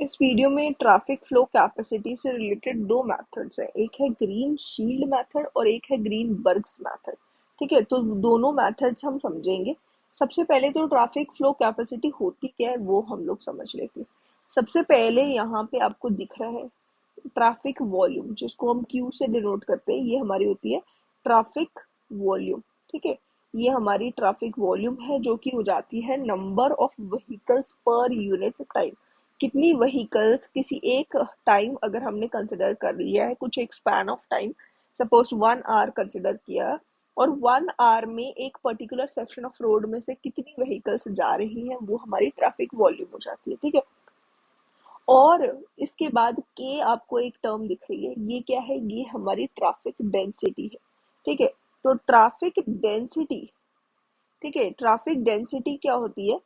इस वीडियो में traffic flow capacity से रिलेटेड दो मेथड्स हैं। एक है ग्रीन शील्ड मेथड और एक है ग्रीन बर्ग्स मेथड। ठीक है, तो दोनों मेथड्स हम समझेंगे। सबसे पहले तो ट्रैफिक फ्लो कैपेसिटी होती क्या है वो हम लोग समझ लेते हैं। सबसे पहले यहाँ पे आपको दिख रहा है ट्रैफिक वॉल्यूम, जिसको हम क्यू से डिनोट करते हैं। ये हमारी होती है ट्रैफिक वॉल्यूम। ठीक है, ये हमारी ट्रैफिक वॉल्यूम है जो कि हो जाती है number of vehicles per unit time. कितनी व्हीकल्स किसी एक टाइम अगर हमने कंसिडर कर लिया है, कुछ एक span of time, suppose 1 hour consider किया, और 1 आवर में एक पर्टिकुलर सेक्शन ऑफ रोड में से कितनी व्हीकल्स जा रही हैं, वो हमारी ट्रैफिक वॉल्यूम हो जाती है। ठीक है, और इसके बाद के आपको एक टर्म दिख रही है, ये क्या है? ये हमारी ट्रैफिक डेंसिटी है। ठीक है, तो ट्रैफिक डेंसिटी, ठीक है, ट्रैफिक डेंसिटी क्या होती है?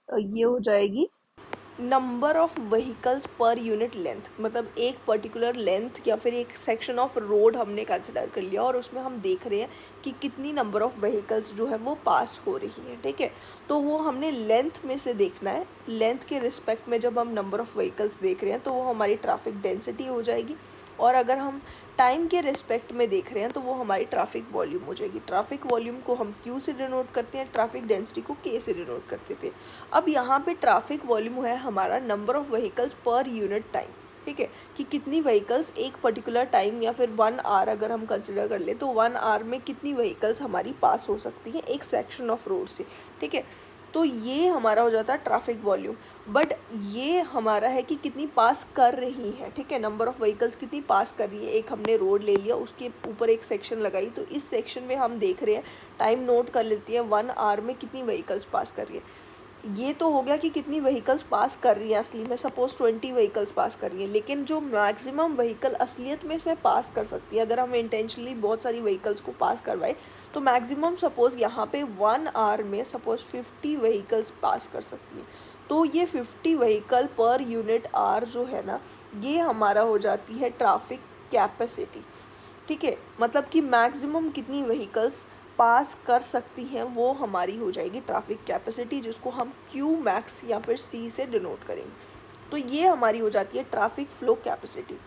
ये हो जाएगी number of vehicles per unit length. मतलब एक पर्टिकुलर लेंथ या फिर एक सेक्शन ऑफ रोड हमने कंसिडर कर लिया और उसमें हम देख रहे हैं कि कितनी नंबर ऑफ व्हीकल्स जो है वो पास हो रही है। ठीक है, तो वो हमने लेंथ में से देखना है। लेंथ के रिस्पेक्ट में जब हम नंबर ऑफ व्हीकल्स देख रहे हैं तो वो हमारी ट्रैफिक डेंसिटी हो जाएगी, और अगर हम टाइम के रिस्पेक्ट में देख रहे हैं तो वो हमारी ट्रैफिक वॉल्यूम हो जाएगी। ट्रैफिक वॉल्यूम को हम क्यू से डिनोट करते हैं, ट्रैफिक डेंसिटी को के से डिनोट करते थे। अब यहाँ पे ट्रैफिक वॉल्यूम है हमारा number of vehicles per unit time. ठीक है, कि कितनी व्हीकल्स एक पर्टिकुलर टाइम या फिर 1 आवर अगर हम कंसिडर कर ले तो 1 आवर में कितनी व्हीकल्स हमारी पास हो सकती हैं एक सेक्शन ऑफ रोड से। ठीक है, तो ये हमारा हो जाता है ट्रैफिक वॉल्यूम। बट ये हमारा है कि कितनी पास कर रही है। ठीक है, नंबर ऑफ व्हीकल्स कितनी पास कर रही है। एक हमने रोड ले लिया, उसके ऊपर एक सेक्शन लगाई, तो इस सेक्शन में हम देख रहे हैं, टाइम नोट कर लेती है 1 आवर में कितनी व्हीकल्स पास कर रही है। ये तो हो गया कि कितनी व्हीकल्स पास कर रही है असली में, सपोज 20 व्हीकल्स पास कर रही है। लेकिन जो मैक्सिमम व्हीकल असलियत में इसमें पास कर सकती है, अगर हम इंटेंशनली बहुत सारी व्हीकल्स को पास करवाए, तो मैक्सिमम सपोज यहाँ पे 1 आवर में सपोज 50 व्हीकल्स पास कर सकती है। तो ये 50 व्हीकल पर यूनिट आवर जो है ना, ये हमारा हो जाती है ट्रैफिक कैपेसिटी। ठीक है, मतलब कि मैक्सिमम कितनी व्हीकल्स पास कर सकती हैं वो हमारी हो जाएगी ट्रैफिक कैपेसिटी, जिसको हम क्यू मैक्स या फिर सी से डिनोट करेंगे। तो ये हमारी हो जाती है ट्रैफिक फ्लो कैपेसिटी।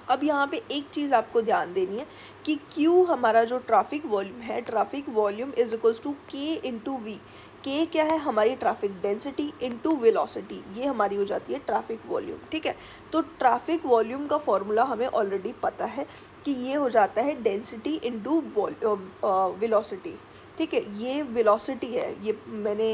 अब यहाँ पे एक चीज़ आपको ध्यान देनी है कि Q हमारा जो ट्रैफिक वॉल्यूम है, traffic volume is equals to K into V. K क्या है? हमारी ट्रैफिक डेंसिटी इंटू वेलोसिटी, ये हमारी हो जाती है ट्रैफिक वॉल्यूम। ठीक है, तो ट्रैफिक वॉल्यूम का फॉर्मूला हमें ऑलरेडी पता है कि ये हो जाता है डेंसिटी इंटू वेलोसिटी। ठीक है, ये वेलोसिटी है, ये मैंने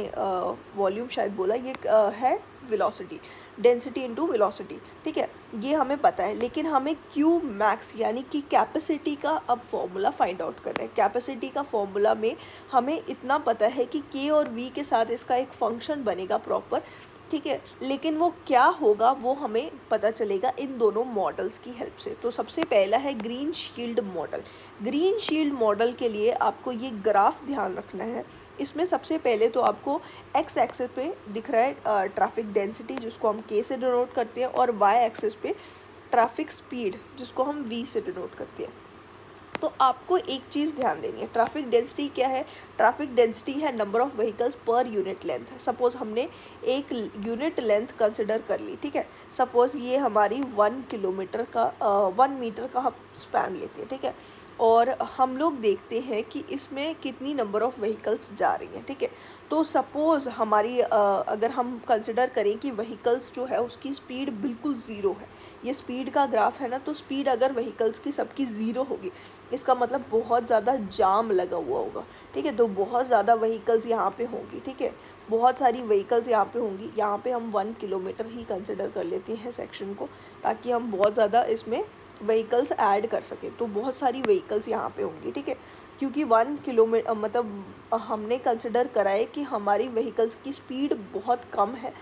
वॉल्यूम शायद बोला, ये है वेलोसिटी, डेंसिटी इंटू वेलोसिटी। ठीक है, ये हमें पता है, लेकिन हमें क्यू मैक्स यानी कि कैपेसिटी का अब फॉर्मूला फाइंड आउट करना है। कैपेसिटी का फॉर्मूला में हमें इतना पता है कि के और वी के साथ इसका एक फंक्शन बनेगा प्रॉपर। ठीक है, लेकिन वो क्या होगा वो हमें पता चलेगा इन दोनों मॉडल्स की हेल्प से। तो सबसे पहला है green shield model. Green shield model के लिए आपको ये ग्राफ ध्यान रखना है। इसमें सबसे पहले तो आपको एक्स एक्सिस पे दिख रहा है ट्रैफिक डेंसिटी, जिसको हम के से डिनोट करते हैं, और वाई एक्सिस पे ट्रैफिक स्पीड, जिसको हम वी से डिनोट करते हैं। तो आपको एक चीज़ ध्यान देनी है, ट्रैफिक डेंसिटी क्या है? ट्रैफिक डेंसिटी है number of vehicles per unit length. Suppose हमने एक यूनिट लेंथ कंसिडर कर ली। ठीक है, सपोज ये हमारी 1 किलोमीटर का 1 मीटर का हम स्पैन लेते हैं। ठीक है, और हम लोग देखते हैं कि इसमें कितनी नंबर ऑफ व्हीकल्स जा रही हैं। ठीक है, तो सपोज़ हमारी अगर हम कंसिडर करें कि व्हीकल्स जो है उसकी स्पीड बिल्कुल ज़ीरो है, ये स्पीड का ग्राफ है ना, तो स्पीड अगर व्हीकल्स की सबकी ज़ीरो होगी, इसका मतलब बहुत ज़्यादा जाम लगा हुआ होगा। ठीक है, तो बहुत ज़्यादा व्हीकल्स यहाँ पे होंगी। ठीक है, बहुत सारी व्हीकल्स यहाँ पे होंगी। यहाँ पे हम 1 किलोमीटर ही कंसिडर कर लेते हैं सेक्शन को, ताकि हम बहुत ज़्यादा इसमें व्हीकल्स ऐड कर सकें। तो बहुत सारी व्हीकल्स यहाँ पे होंगी। ठीक है, क्योंकि 1 किलोमीटर मतलब हमने कंसिडर करा है कि हमारी व्हीकल्स की स्पीड बहुत कम है।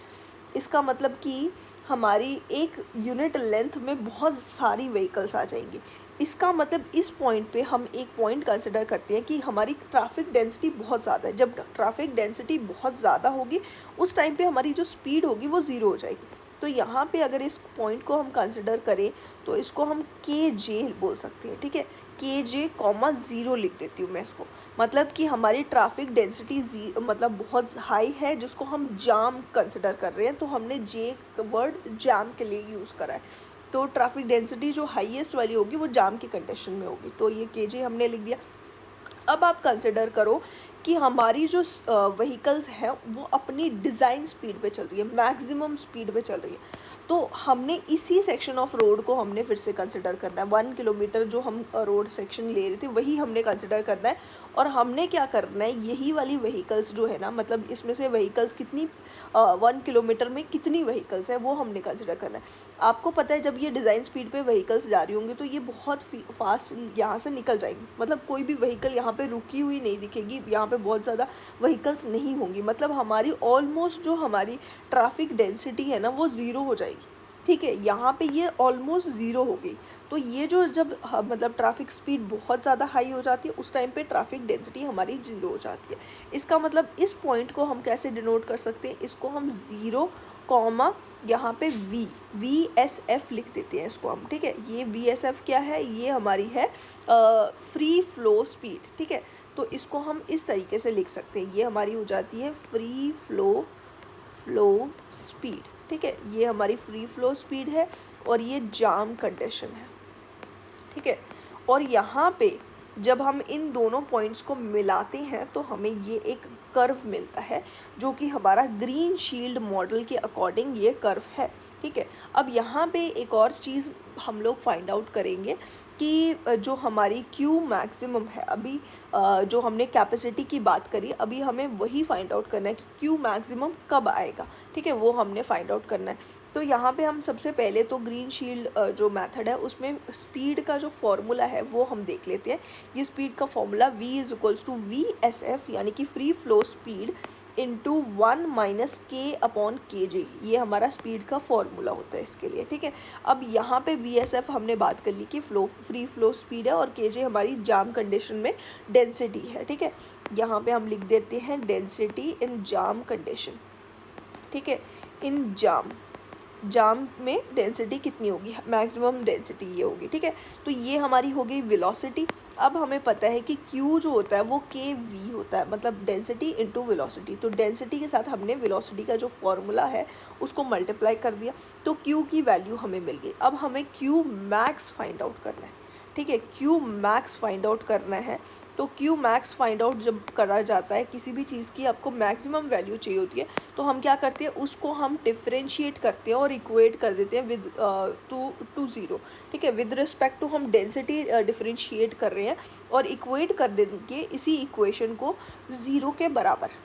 इसका मतलब कि हमारी एक यूनिट लेंथ में बहुत सारी व्हीकल्स आ जाएंगी। इसका मतलब इस पॉइंट पे हम एक पॉइंट कंसिडर करते हैं कि हमारी ट्रैफिक डेंसिटी बहुत ज़्यादा है। जब ट्रैफिक डेंसिटी बहुत ज़्यादा होगी उस टाइम पे हमारी जो स्पीड होगी वो ज़ीरो हो जाएगी। तो यहाँ पे अगर इस पॉइंट को हम कंसिडर करें तो इसको हम के जे बोल सकते हैं। ठीक है, के जे कॉमा ज़ीरो लिख देती हूँ मैं इसको। मतलब कि हमारी ट्रैफिक डेंसिटी मतलब बहुत हाई है, जिसको हम जाम कंसिडर कर रहे हैं, तो हमने जे वर्ड जाम के लिए यूज़ करा है। तो ट्रैफिक डेंसिटी जो हाईएस्ट वाली होगी वो जाम की कंडीशन में होगी, तो ये केजे हमने लिख दिया। अब आप कंसिडर करो कि हमारी जो व्हीकल्स हैं वो अपनी डिज़ाइन स्पीड पे चल रही है, मैक्सिमम स्पीड पे चल रही है, तो हमने इसी सेक्शन ऑफ रोड को हमने फिर से कंसिडर करना है। 1 किलोमीटर जो हम रोड सेक्शन ले रहे थे वही हमने कंसिडर करना है, और हमने क्या करना है, यही वाली व्हीकल्स जो है ना, मतलब इसमें से व्हीकल्स कितनी 1 किलोमीटर में कितनी व्हीकल्स है वो हमने कंसिडर करना है। आपको पता है जब ये डिज़ाइन स्पीड पे व्हीकल्स जा रही होंगी तो ये बहुत फास्ट यहाँ से निकल जाएगी, मतलब कोई भी व्हीकल यहाँ पे रुकी हुई नहीं दिखेगी, यहाँ पे बहुत ज़्यादा व्हीकल्स नहीं होंगी, मतलब हमारी ऑलमोस्ट जो हमारी ट्रैफिक डेंसिटी है ना वो ज़ीरो हो जाएगी। ठीक है, यहाँ पे ये ऑलमोस्ट ज़ीरो हो गई। तो ये जो जब मतलब ट्रैफिक स्पीड बहुत ज़्यादा हाई हो जाती है उस टाइम पे ट्रैफिक डेंसिटी हमारी ज़ीरो हो जाती है। इसका मतलब इस पॉइंट को हम कैसे डिनोट कर सकते हैं, इसको हम ज़ीरो कॉमा यहाँ पे वी एस एफ लिख देते हैं इसको हम। ठीक है, ये वी एस एफ क्या है, ये हमारी है फ्री फ्लो स्पीड। ठीक है, तो इसको हम इस तरीके से लिख सकते हैं, ये हमारी हो जाती है फ्री फ्लो स्पीड। ठीक है, ये हमारी फ्री फ्लो स्पीड है और ये जाम कंडीशन है। ठीक है, और यहाँ पे जब हम इन दोनों पॉइंट्स को मिलाते हैं तो हमें ये एक कर्व मिलता है, जो कि हमारा ग्रीन शील्ड मॉडल के अकॉर्डिंग ये कर्व है। ठीक है, अब यहाँ पे एक और चीज़ हम लोग फाइंड आउट करेंगे कि जो हमारी क्यू मैक्सिमम है, अभी जो हमने कैपेसिटी की बात करी, अभी हमें वही फाइंड आउट करना है कि क्यू मैक्सिमम कब आएगा। ठीक है, वो हमने फाइंड आउट करना है। तो यहाँ पे हम सबसे पहले तो ग्रीन शील्ड जो मेथड है उसमें स्पीड का जो फॉर्मूला है वो हम देख लेते हैं। ये स्पीड का formula v is equals to V S F, यानी कि free flow speed into 1 minus K upon K J, ये हमारा स्पीड का फॉर्मूला होता है इसके लिए। ठीक है, अब यहाँ पे वी एस एफ हमने बात कर ली कि फ्री फ्लो स्पीड है, और के जे हमारी जाम कंडीशन में डेंसिटी है। ठीक है, यहाँ पे हम लिख देते हैं डेंसिटी इन जाम कंडीशन। ठीक है, इन जाम में डेंसिटी कितनी होगी, मैक्सिमम डेंसिटी ये होगी। ठीक है, तो ये हमारी हो गई वेलोसिटी। अब हमें पता है कि Q जो होता है वो KV होता है, मतलब डेंसिटी इनटू वेलोसिटी। तो डेंसिटी के साथ हमने वेलोसिटी का जो फॉर्मूला है उसको मल्टीप्लाई कर दिया, तो Q की वैल्यू हमें मिल गई। अब हमें Q मैक्स फाइंड आउट करना है। ठीक है, Q मैक्स फाइंड आउट करना है, तो Q मैक्स फाइंड आउट जब करा जाता है, किसी भी चीज़ की आपको मैक्सिमम वैल्यू चाहिए होती है, तो हम क्या करते हैं, उसको हम डिफरेंशिएट करते हैं और इक्वेट कर देते हैं विद टू ज़ीरो। ठीक है, विद रिस्पेक्ट टू हम डेंसिटी डिफरेंशिएट कर रहे हैं और इक्वेट कर देंगे इसी इक्वेशन को ज़ीरो के बराबर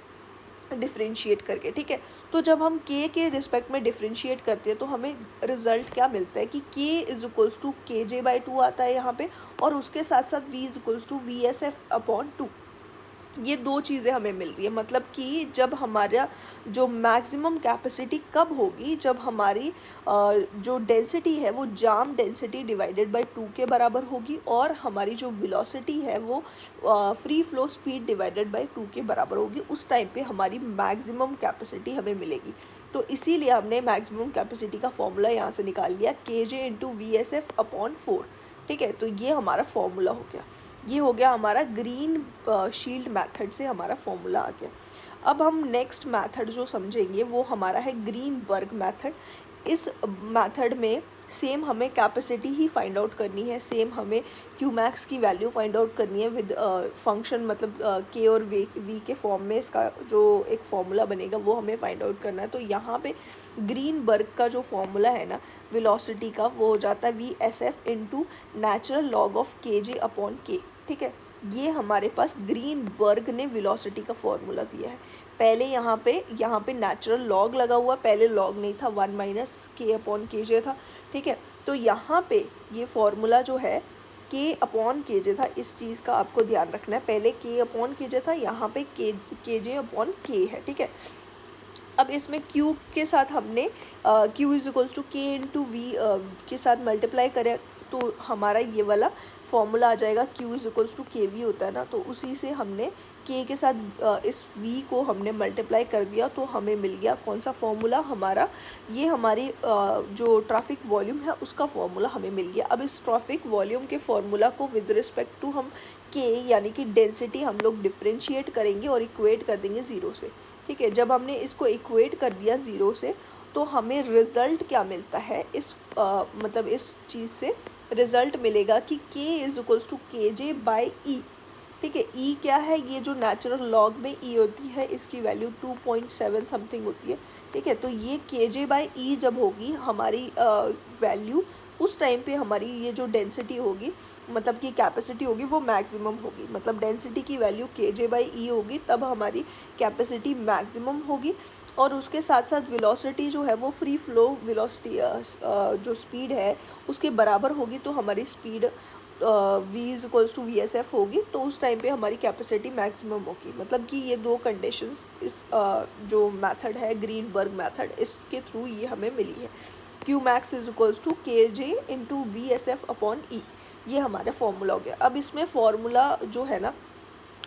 डिफरेंशिएट करके। ठीक है, तो जब हम k के रिस्पेक्ट में डिफरेंशिएट करते हैं तो हमें रिजल्ट क्या मिलता है कि k is equals to K J by two आता है यहाँ पे, और उसके साथ साथ v is equals to V S F upon two. ये दो चीज़ें हमें मिल रही है, मतलब कि जब हमारा जो मैक्सिमम कैपेसिटी कब होगी, जब हमारी जो डेंसिटी है वो जाम डेंसिटी डिवाइडेड बाय 2 के बराबर होगी, और हमारी जो वेलोसिटी है वो free flow speed divided by 2 के बराबर होगी। उस टाइम पे हमारी मैक्सिमम कैपेसिटी हमें मिलेगी। तो इसीलिए हमने मैक्सिमम कैपेसिटी का फॉर्मूला यहाँ से निकाल लिया, K J into V S F upon 4। ठीक है, तो ये हमारा फॉर्मूला हो गया। ये हो गया हमारा ग्रीन शील्ड मेथड से हमारा फॉर्मूला आ गया। अब हम नेक्स्ट मेथड जो समझेंगे वो हमारा है ग्रीनबर्ग मेथड। इस मेथड में सेम हमें कैपेसिटी ही फाइंड आउट करनी है, सेम हमें क्यू मैक्स की वैल्यू फाइंड आउट करनी है विद फंक्शन, मतलब के और वी के फॉर्म में इसका जो एक फॉर्मूला बनेगा वो हमें फाइंड आउट करना है। तो यहाँ पे ग्रीनबर्ग का जो फॉर्मूला है ना वेलोसिटी का, वो हो जाता है we S F into natural log of के जे अपॉन के। ठीक है, ये हमारे पास ग्रीनबर्ग ने वेलोसिटी का फॉर्मूला दिया है। पहले यहाँ पे नेचुरल लॉग लगा हुआ, पहले लॉग नहीं था, 1 माइनस के अपॉन के जे था। ठीक है, तो यहाँ पे ये फॉर्मूला जो है के अपॉन के जे था, इस चीज़ का आपको ध्यान रखना है। पहले के अपॉन के जे था, यहाँ पे के जे अपॉन के है। ठीक है, अब इसमें Q के साथ हमने Q is equals to K into V के साथ मल्टीप्लाई करें तो हमारा ये वाला फॉर्मूला आ जाएगा। Q इज इक्वल्स टू के वी होता है ना, तो उसी से हमने के के साथ इस v को हमने मल्टीप्लाई कर दिया तो हमें मिल गया कौन सा फॉर्मूला हमारा, ये हमारी जो ट्रैफिक वॉल्यूम है उसका फॉर्मूला हमें मिल गया। अब इस ट्रैफिक वॉल्यूम के फॉर्मूला को विद रिस्पेक्ट टू हम के यानी कि डेंसिटी हम लोग डिफ्रेंशिएट करेंगे और इक्वेट कर देंगे ज़ीरो से। ठीक है, जब हमने इसको इक्वेट कर दिया ज़ीरो से तो हमें रिज़ल्ट क्या मिलता है इस मतलब इस चीज़ से रिज़ल्ट मिलेगा कि k is equals to K J by E. ठीक है, e क्या है, ये जो नेचुरल लॉग में e होती है इसकी वैल्यू 2.7 समथिंग होती है। ठीक है, तो ये के जे बाई ई जब होगी हमारी वैल्यू, उस टाइम पे हमारी ये जो डेंसिटी होगी मतलब कि कैपेसिटी होगी वो मैक्सिमम होगी। मतलब डेंसिटी की वैल्यू के जे बाई ई होगी तब हमारी कैपेसिटी मैक्सिमम होगी। और उसके साथ साथ वेलोसिटी जो है वो फ्री फ्लो वेलोसिटी जो स्पीड है उसके बराबर होगी, तो हमारी speed v is equals to V S F होगी, तो उस टाइम पे हमारी कैपेसिटी मैक्सिमम होगी। मतलब कि ये दो कंडीशंस इस जो मेथड है ग्रीनबर्ग मेथड, इसके थ्रू ये हमें मिली है। Q max is equals to K J into V S F upon E, ये हमारा फॉर्मूला हो गया। अब इसमें फॉर्मूला जो है ना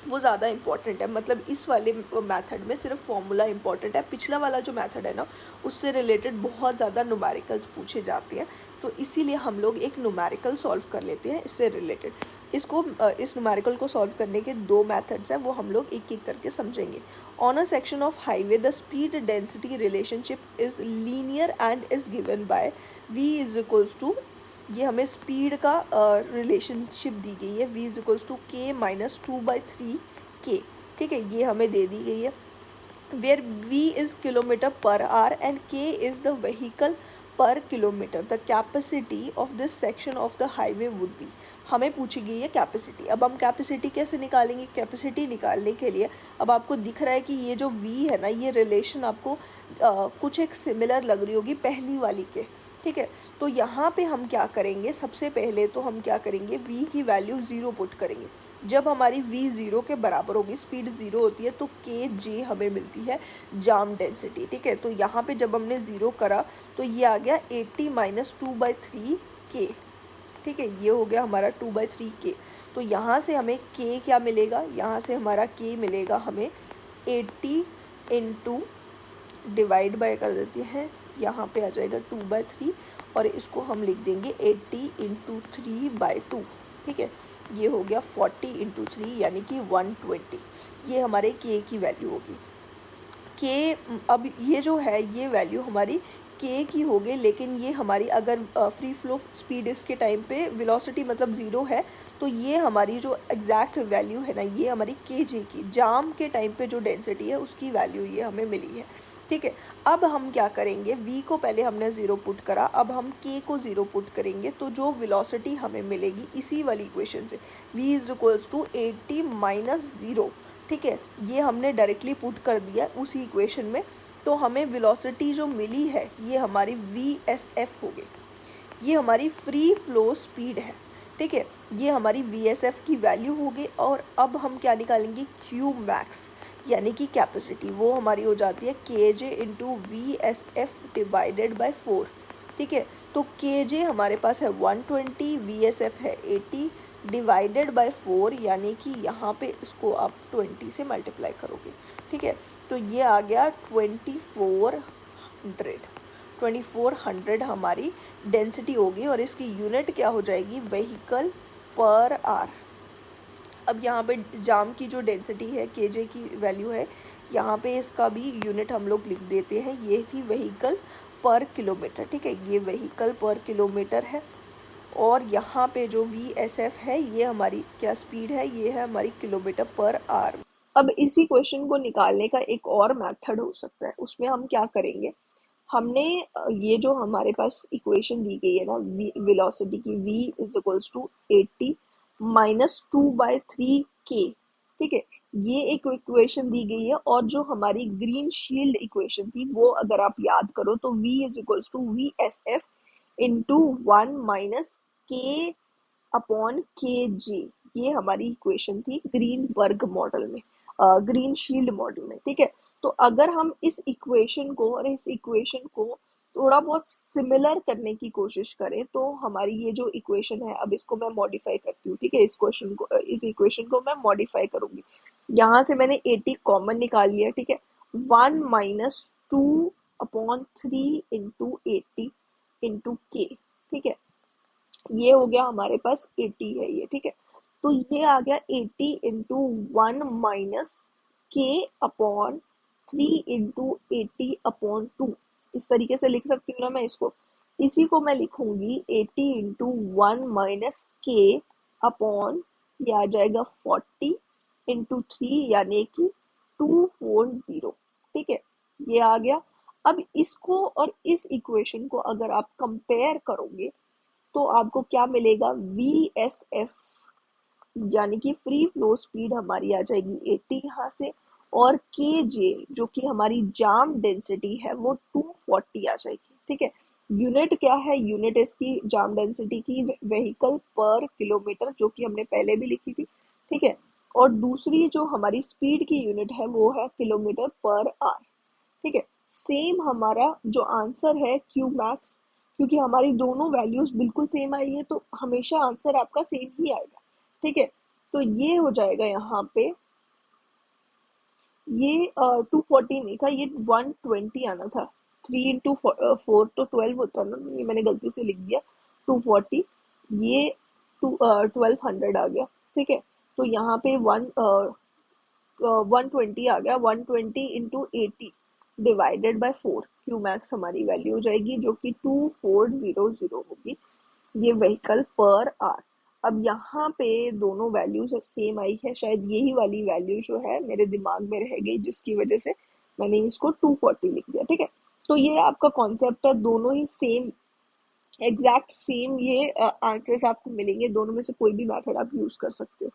वो ज़्यादा इंपॉर्टेंट है, मतलब इस वाले मेथड में सिर्फ फॉर्मूला इंपॉर्टेंट है। पिछला वाला जो मेथड है ना उससे रिलेटेड बहुत ज़्यादा न्यूमेरिकल्स पूछे जाते हैं, तो इसीलिए हम लोग एक न्यूमेरिकल सॉल्व कर लेते हैं इससे रिलेटेड। इसको इस न्यूमेरिकल को सॉल्व करने के दो मेथड्स हैं, वो हम लोग एक एक करके समझेंगे। On a section of highway the speed density relationship is linear and is given by v is equals to, ये हमें स्पीड का रिलेशनशिप दी गई है, v is equals to K minus 2/3 K. ठीक है, ये हमें दे दी गई है। Where v is kilometre per hour and k is the vehicle per kilometre, the capacity of this section of the highway would be. हमें पूछी गई है कैपेसिटी। अब हम कैपेसिटी कैसे निकालेंगे, कैपेसिटी निकालने के लिए अब आपको दिख रहा है कि ये जो v है ना, ये रिलेशन आपको कुछ एक सिमिलर लग रही होगी पहली वाली के। ठीक है, तो यहाँ पे हम क्या करेंगे, सबसे पहले तो हम क्या करेंगे, v की वैल्यू ज़ीरो पुट करेंगे। जब हमारी v ज़ीरो के बराबर होगी, स्पीड ज़ीरो होती है, तो के जे हमें मिलती है जाम डेंसिटी। ठीक है, तो यहाँ पे जब हमने ज़ीरो करा तो ये आ गया 80 माइनस 2/3 के। ठीक है, ये हो गया हमारा 2/3 के। तो यहाँ से हमें के क्या मिलेगा, यहाँ से हमारा के मिलेगा हमें 80 इंटू डिवाइड बाय कर देते हैं, यहाँ पे आ जाएगा 2/3 और इसको हम लिख देंगे 80 इंटू 3/2। ठीक है, ये हो गया 40 इंटू 3 यानी कि 120, ये हमारे के की वैल्यू होगी। के अब ये जो है ये वैल्यू हमारी के की हो गई, लेकिन ये हमारी अगर फ्री फ्लो स्पीड इसके टाइम पे वेलोसिटी मतलब ज़ीरो है, तो ये हमारी जो एग्जैक्ट वैल्यू है ना ये हमारी के जे की, जाम के टाइम पे जो डेंसिटी है उसकी वैल्यू ये हमें मिली है। ठीक है, अब हम क्या करेंगे, v को पहले हमने ज़ीरो पुट करा, अब हम k को ज़ीरो पुट करेंगे, तो जो वेलोसिटी हमें मिलेगी इसी वाली इक्वेशन से v is equals to 80 minus zero. ठीक है, ये हमने डायरेक्टली पुट कर दिया उसी इक्वेशन में, तो हमें वेलोसिटी जो मिली है ये हमारी वी एस एफ हो गई, ये हमारी फ्री फ्लो स्पीड है। ठीक है, ये हमारी वी एस एफ की वैल्यू हो गई। और अब हम क्या निकालेंगे, क्यू मैक्स यानी कि कैपेसिटी, वो हमारी हो जाती है K J into V S F divided by 4। ठीक है, तो के जे हमारे पास है 120, वी एस एफ है 80 डिवाइडेड बाय 4, यानी कि यहाँ पे इसको आप 20 से मल्टीप्लाई करोगे। ठीक है, तो ये आ गया 2400 हमारी डेंसिटी होगी और इसकी यूनिट क्या हो जाएगी, व्हीकल पर आवर। अब यहाँ पे जाम की जो डेंसिटी है केजे की वैल्यू है, यहाँ पे इसका भी यूनिट हम लोग लिख देते हैं, ये थी व्हीकल पर किलोमीटर। ठीक है, ये व्हीकल पर किलोमीटर है और यहाँ पे जो वी एस एफ है ये हमारी क्या स्पीड है, ये है हमारी किलोमीटर पर आवर। अब इसी क्वेश्चन को निकालने का एक और मेथड हो सकता है, उसमें हम क्या करेंगे, हमने ये जो हमारे पास इक्वेशन दी गई है ना वेलोसिटी की, v is equals to 80 minus 2/3 K. ठीक है, ये एक इक्वेशन दी गई है और जो हमारी ग्रीन शील्ड इक्वेशन थी वो अगर आप याद करो तो v is equals to V S F into 1 minus K upon K J, ये हमारी इक्वेशन थी ग्रीनबर्ग मॉडल में, ग्रीन शील्ड मॉडल में। ठीक है, तो अगर हम इस इक्वेशन को और इस इक्वेशन को थोड़ा बहुत सिमिलर करने की कोशिश करें तो हमारी ये जो इक्वेशन है, अब इसको मैं मॉडिफाई करती हूँ। ठीक है, इस क्वेश्चन को इस इक्वेशन को मैं मॉडिफाई करूंगी। यहाँ से मैंने 80 कॉमन निकाल लिया, ठीक है। 1 - 2/3 इंटू 80 इंटू के, ठीक है। ये हो गया हमारे पास 80 है ये, ठीक है। तो ये आ गया 80 इंटू 1 - के/3 इंटू 80/2। इस तरीके से लिख सकती हूँ ना मैं इसको। इसी को मैं लिखूंगी 80 इंटू 1 - के/, ये आ जाएगा 40 इंटू 3 यानी कि 240, ठीक है। ये आ गया। अब इसको और इस इक्वेशन को अगर आप कंपेयर करोगे तो आपको क्या मिलेगा, VSF यानी कि फ्री फ्लो स्पीड हमारी आ जाएगी 80 यहाँ से, और KJ जो कि हमारी जाम डेंसिटी है वो 240 आ जाएगी, ठीक है। यूनिट क्या है, यूनिट इसकी जाम डेंसिटी की व्हीकल पर किलोमीटर, जो कि हमने पहले भी लिखी थी, ठीक है। और दूसरी जो हमारी स्पीड की यूनिट है वो है किलोमीटर पर आवर, ठीक है। सेम हमारा जो आंसर है क्यू मैक्स, क्योंकि हमारी दोनों वैल्यूज बिल्कुल सेम आई है तो हमेशा आंसर आपका सेम ही आएगा, ठीक है। तो ये हो जाएगा यहाँ पे, ये 240 नहीं था, ये 120 आना था। 3 इंटू 4 तो 12 होता है ना, ये मैंने गलती से लिख दिया 240। ये 1200 आ गया, ठीक है। तो यहाँ पे 120 आ गया। 120 into 80 divided by 4, Q max हमारी वैल्यू हो जाएगी जो कि 2400 होगी, ये व्हीकल पर आवर। अब यहाँ पे दोनों वैल्यूज सेम आई है, शायद यही वाली वैल्यू जो है मेरे दिमाग में रह गई जिसकी वजह से मैंने इसको 240 लिख दिया, ठीक है। तो ये आपका कॉन्सेप्ट है, दोनों ही सेम, एग्जैक्ट सेम ये आंसर्स आपको मिलेंगे, दोनों में से कोई भी मेथड आप यूज कर सकते हो।